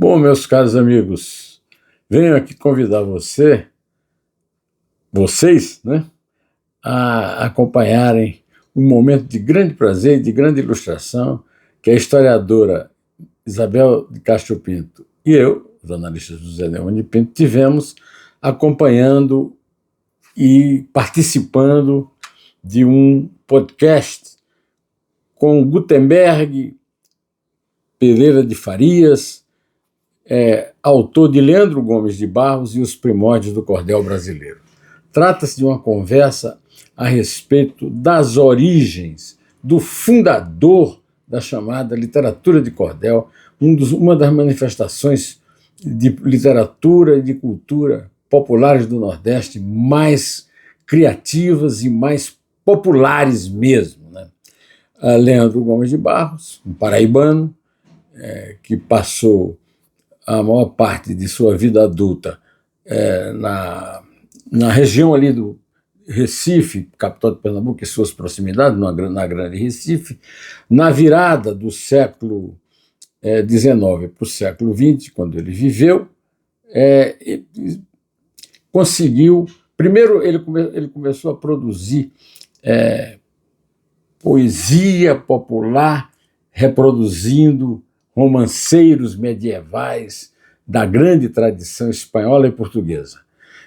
Bom, meus caros amigos, venho aqui convidar vocês, né, a acompanharem um momento de grande prazer e de grande ilustração que a historiadora Isabel de Castro Pinto e eu, o jornalista José Leão de Pinto, tivemos acompanhando e participando de um podcast com Gutenberg Pereira de Farias, autor de Leandro Gomes de Barros e os Primórdios do Cordel Brasileiro. Trata-se de uma conversa a respeito das origens do fundador da chamada literatura de cordel, uma das manifestações de literatura e de cultura populares do Nordeste mais criativas e mais populares mesmo, né? Leandro Gomes de Barros, um paraibano, que passou a maior parte de sua vida adulta na região ali do Recife, capital de Pernambuco e suas proximidades, na Grande Recife, na virada do século XIX para o século XX, quando ele viveu, conseguiu. Primeiro, ele começou a produzir poesia popular, reproduzindo romanceiros medievais da grande tradição espanhola e portuguesa.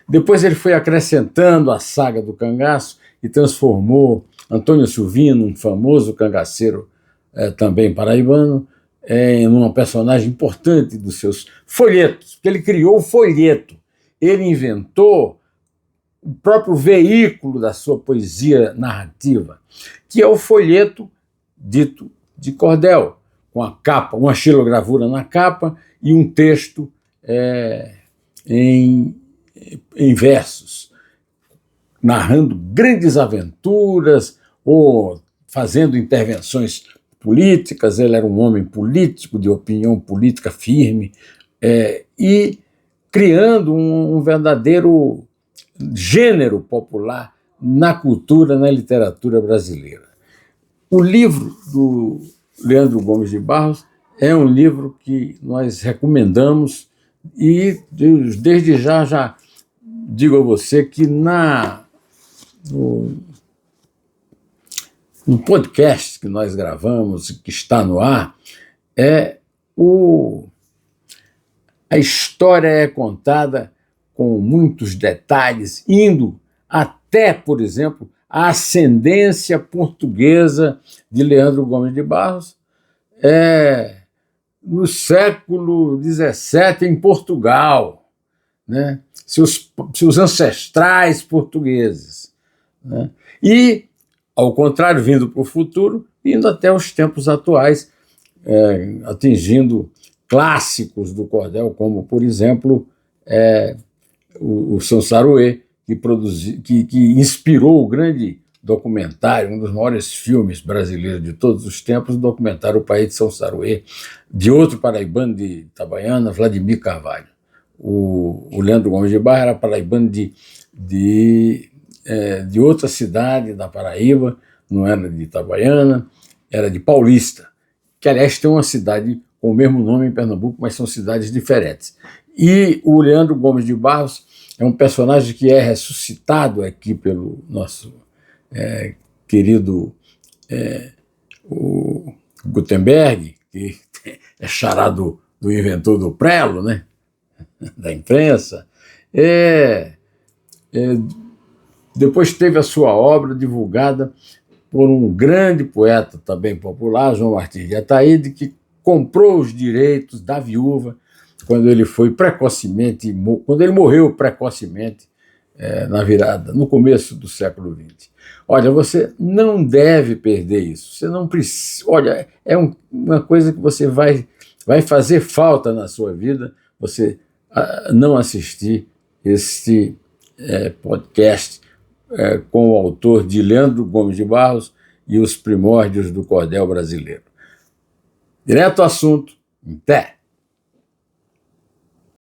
Depois ele foi acrescentando a saga do cangaço e transformou Antônio Silvino, um famoso cangaceiro também paraibano, em uma personagem importante dos seus folhetos, porque ele criou o folheto. Ele inventou o próprio veículo da sua poesia narrativa, que é o folheto dito de cordel, com a capa, uma xilogravura na capa e um texto em versos, narrando grandes aventuras ou fazendo intervenções políticas. Ele era um homem político, de opinião política firme, e criando um verdadeiro gênero popular na cultura, na literatura brasileira. O livro do Leandro Gomes de Barros é um livro que nós recomendamos e desde já digo a você que no podcast que nós gravamos, que está no ar, a história é contada com muitos detalhes, indo até, por exemplo, a ascendência portuguesa de Leandro Gomes de Barros no século XVII em Portugal, né? Seus ancestrais portugueses, né? E, ao contrário, vindo para o futuro, indo até os tempos atuais, atingindo clássicos do cordel, como, por exemplo, o São Saruê, que inspirou o grande documentário, um dos maiores filmes brasileiros de todos os tempos, o documentário O País de São Saruê, de outro paraibano de Itabaiana, Vladimir Carvalho. O Leandro Gomes de Barros era paraibano de outra cidade da Paraíba, não era de Itabaiana, era de Paulista, que, aliás, tem uma cidade com o mesmo nome em Pernambuco, mas são cidades diferentes. E o Leandro Gomes de Barros é um personagem que é ressuscitado aqui pelo nosso querido o Gutenberg, que é xará do inventor do prelo, né? Da imprensa. Depois teve a sua obra divulgada por um grande poeta também popular, João Martins de Ataíde, que comprou os direitos da viúva quando ele morreu precocemente no começo do século XX. Olha, você não deve perder isso. Você não precisa. Olha, uma coisa que você vai fazer falta na sua vida, você não assistir esse podcast com o autor de Leandro Gomes de Barros e os Primórdios do Cordel Brasileiro. Direto ao assunto. Até!